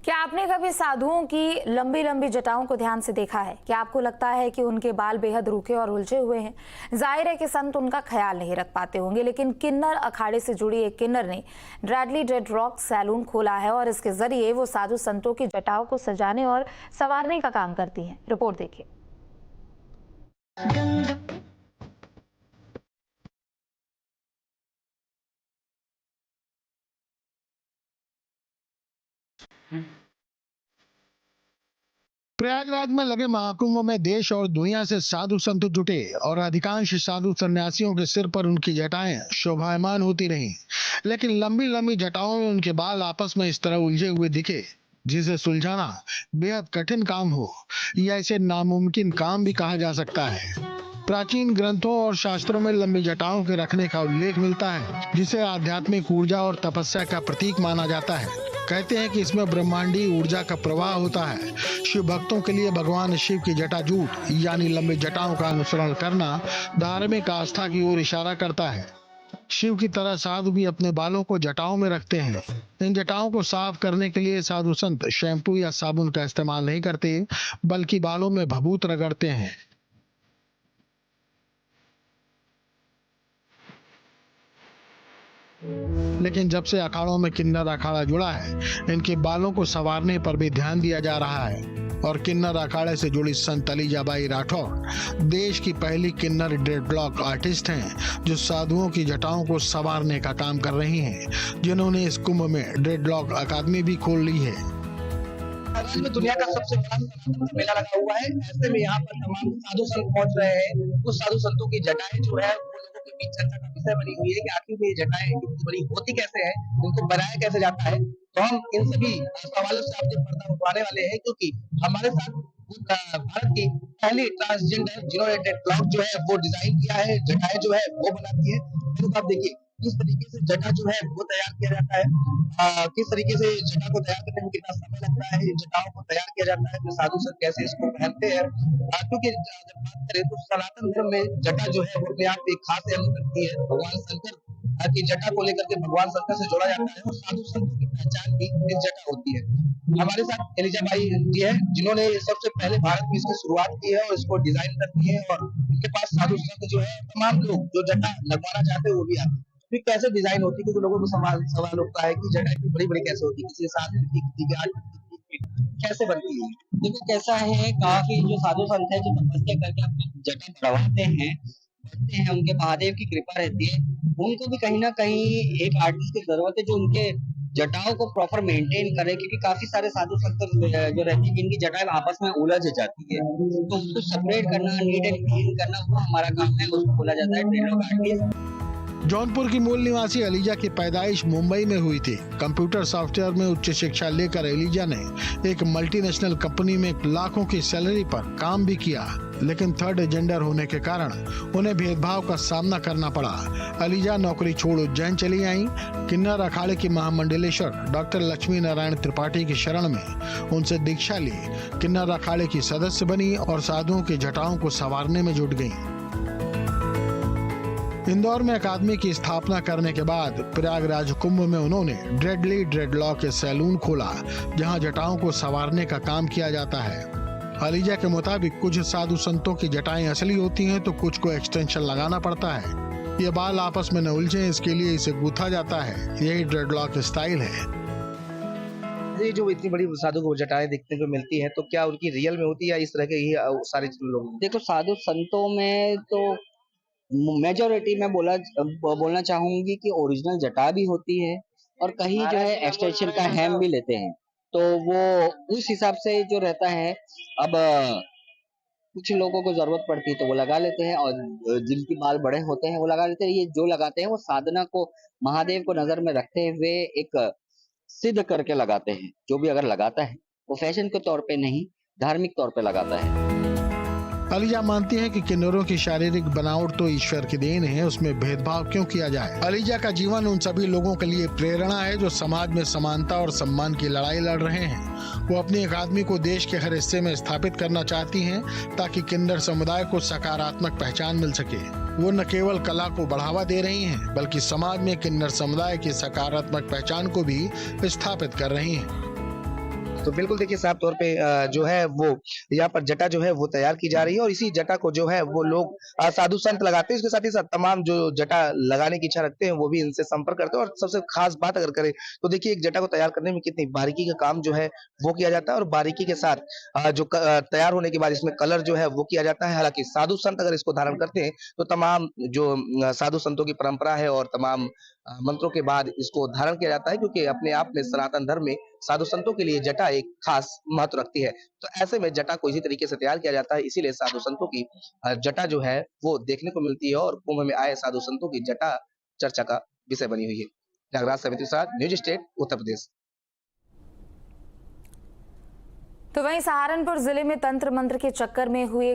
क्या आपने कभी साधुओं की लंबी लंबी जटाओं को ध्यान से देखा है? क्या आपको लगता है कि उनके बाल बेहद रूखे और उलझे हुए हैं? जाहिर है कि संत उनका ख्याल नहीं रख पाते होंगे, लेकिन किन्नर अखाड़े से जुड़ी एक किन्नर ने ब्रैडली ड्रेडलॉक सैलून खोला है और इसके जरिए वो साधु संतों की जटाओं को सजाने और संवारने का काम करती है। रिपोर्ट देखिए। प्रयागराज में लगे महाकुंभ में देश और दुनिया से साधु संत जुटे और अधिकांश साधु सन्यासियों के सिर पर उनकी जटाएं शोभायमान होती रहीं, लेकिन लंबी लंबी जटाओं में उनके बाल आपस में इस तरह उलझे हुए दिखे जिसे सुलझाना बेहद कठिन काम हो या इसे नामुमकिन काम भी कहा जा सकता है। प्राचीन ग्रंथों और शास्त्रों में लंबी जटाओं के रखने का उल्लेख मिलता है, जिसे आध्यात्मिक ऊर्जा और तपस्या का प्रतीक माना जाता है। कहते हैं कि इसमें ब्रह्मांडीय ऊर्जा का प्रवाह होता है। शिव भक्तों के लिए भगवान शिव की जटाजूट यानी लंबी जटाओं का अनुसरण करना धार्मिक आस्था की ओर इशारा करता है। शिव की तरह साधु भी अपने बालों को जटाओं में रखते हैं। इन जटाओं को साफ करने के लिए साधु संत शैम्पू या साबुन का इस्तेमाल नहीं करते, बल्कि बालों में भभूत रगड़ते हैं। लेकिन जब से अखाड़ों में किन्नर अखाड़ा जुड़ा है, इनके बालों को संवारने पर भी ध्यान दिया जा रहा है। और किन्नर अखाड़े से जुड़ी संत अलीजाबाई राठौर देश की पहली किन्नर ड्रेडलॉक आर्टिस्ट हैं, जो साधुओं की जटाओं को संवारने का काम कर रही हैं, जिन्होंने इस कुंभ में ड्रेडलॉक अकादमी भी खोल ली है। में दुनिया का सबसे बड़ा मेला लगा हुआ है। ऐसे में यहाँ पर तमाम साधु संत पहुंच रहे हैं। कुछ साधु संतों की जटाएं जो है वो लोगों के बीच चर्चा का विषय बनी हुई है कि आखिर ये जटाएं इतनी बड़ी होती कैसे है, इनको बनाया कैसे जाता है। तो हम इन सभी सवालों से आपके पर्दा उठवाने वाले हैं, क्योंकि हमारे साथ भारत की पहली ट्रांसजेंडर जिन्होंने ड्रेडलॉक जो है वो डिजाइन किया है, जटाएं जो है वो बनाती है। तो आप देखिए किस तरीके से जटा जो है वो तैयार किया जाता है, किस तरीके से जटा को तैयार करने में कितना समय लगता है, जटाओं को तैयार किया जाता है, तो साधु संत कैसे इसको पहनते हैं। क्योंकि जब बात करें तो सनातन धर्म में जटा जो है वो अपने आप एक खास अहम रखती है। भगवान शंकर की जटा को लेकर के भगवान शंकर से जोड़ा जाता है और साधु संतों की पहचान भी इस जटा होती है। हमारे साथ एलिजाबाई जी है, जिन्होंने सबसे पहले भारत में इसकी शुरुआत की है और इसको डिजाइन करती है। और इनके पास साधु संत जो है तमाम लोग जो जटा लगवाना चाहते हैं वो भी आते हैं। फिर कैसे डिजाइन होती है, क्योंकि लोगों को सवाल उठता है कि जटा इतनी बड़ी बड़ी कैसे होती है, किसी 7 फीट की, किसी 8 फीट की, कैसे बनती है। देखो कैसा है, काफी जो साधु संत है जो तपस्या करके अपनी जटा बढ़वाते हैं, बढ़ते हैं, उनके महादेव की कृपा रहती है। उनको भी कहीं ना कहीं एक आर्टिस्ट की जरूरत है जो उनके जटाओं को प्रॉपर मेंटेन करे, क्योंकि काफी सारे साधु संत जो रहते हैं जिनकी जटाएं आपस में उलझ जाती है, तो उसको सेपरेट करना, नीट एंड क्लीन करना वो हमारा काम है, उसको बोला जाता है ड्रेडलॉक आर्टिस्ट। जौनपुर की मूल निवासी एलिजा की पैदाइश मुंबई में हुई थी। कंप्यूटर सॉफ्टवेयर में उच्च शिक्षा लेकर एलिजा ने एक मल्टीनेशनल कंपनी में लाखों की सैलरी पर काम भी किया, लेकिन थर्ड जेंडर होने के कारण उन्हें भेदभाव का सामना करना पड़ा। एलिजा नौकरी छोड़ उज्जैन चली आई। किन्नर अखाड़े की महामंडलेश्वर डॉक्टर लक्ष्मी नारायण त्रिपाठी की शरण में उनसे दीक्षा ली, किन्नर अखाड़े की सदस्य बनी और साधुओं की जटाओं को संवारने में जुट गई। इंदौर में अकादमी की स्थापना करने के बाद प्रयागराज कुंभ में उन्होंने ड्रेडली ड्रेडलॉक सैलून खोला, जहां जटाओं को संवारने का काम किया जाता है। अलीजा के मुताबिक कुछ साधु संतों की जटाएं असली होती हैं, तो कुछ को एक्सटेंशन लगाना पड़ता है। ये बाल आपस में न उलझे, इसके लिए इसे गूथा जाता है। यही ड्रेडलॉक स्टाइल है। ये जो इतनी बड़ी साधु को जटाएं देखने को मिलती है, तो क्या उनकी रियल में होती है या इस तरह के ही सारे लोग? देखो साधु संतों में तो मेजोरिटी में बोलना चाहूंगी कि ओरिजिनल जटा भी होती है और कहीं जो है एक्सटेंशन का हेम भी लेते हैं, तो वो उस हिसाब से जो रहता है। अब कुछ लोगों को जरूरत पड़ती है तो वो लगा लेते हैं, और जिनकी बाल बड़े होते हैं वो लगा लेते हैं। ये जो लगाते हैं वो साधना को, महादेव को नजर में रखते हुए एक सिद्ध करके लगाते हैं। जो भी अगर लगाता है वो फैशन के तौर पे नहीं, धार्मिक तौर पे लगाता है। अलीजा मानती है कि किन्नरों की शारीरिक बनावट तो ईश्वर की देन है, उसमें भेदभाव क्यों किया जाए। अलीजा का जीवन उन सभी लोगों के लिए प्रेरणा है जो समाज में समानता और सम्मान की लड़ाई लड़ रहे हैं। वो अपनी अकादमी को देश के हर हिस्से में स्थापित करना चाहती हैं, ताकि किन्नर समुदाय को सकारात्मक पहचान मिल सके। वो न केवल कला को बढ़ावा दे रही हैं, बल्कि समाज में किन्नर समुदाय की सकारात्मक पहचान को भी स्थापित कर रही हैं। तो बिल्कुल देखिए साफ तौर पे जो है वो यहाँ पर जटा जो है वो तैयार की जा रही है और इसी जटा को जो है वो लोग साधु संत लगाते हैं। इसके साथ ही साथ तमाम जो जटा लगाने की इच्छा रखते हैं वो भी इनसे संपर्क करते हैं। और सबसे खास बात अगर करें तो देखिए एक जटा को तैयार करने में कितनी बारीकी का काम जो है वो किया जाता है और बारीकी के साथ तैयार होने के बाद इसमें कलर जो है वो किया जाता है। हालांकि साधु संत अगर इसको धारण करते हैं तो तमाम जो साधु संतों की परंपरा है और तमाम मंत्रों के बाद इसको धारण किया जाता है, क्योंकि अपने आप में सनातन धर्म में साधु संतों के लिए जटा एक खास महत्व रखती है। तो ऐसे में जटा को इसी तरीके से तैयार किया जाता है, इसीलिए साधु संतों की जटा जो है वो देखने को मिलती है और कुंभ में आए साधु संतों की जटा चर्चा का विषय बनी हुई है। नागराज समिति के साथ न्यूज स्टेट उत्तर प्रदेश। तो वहीं सहारनपुर जिले में तंत्र मंत्र के चक्कर में हुए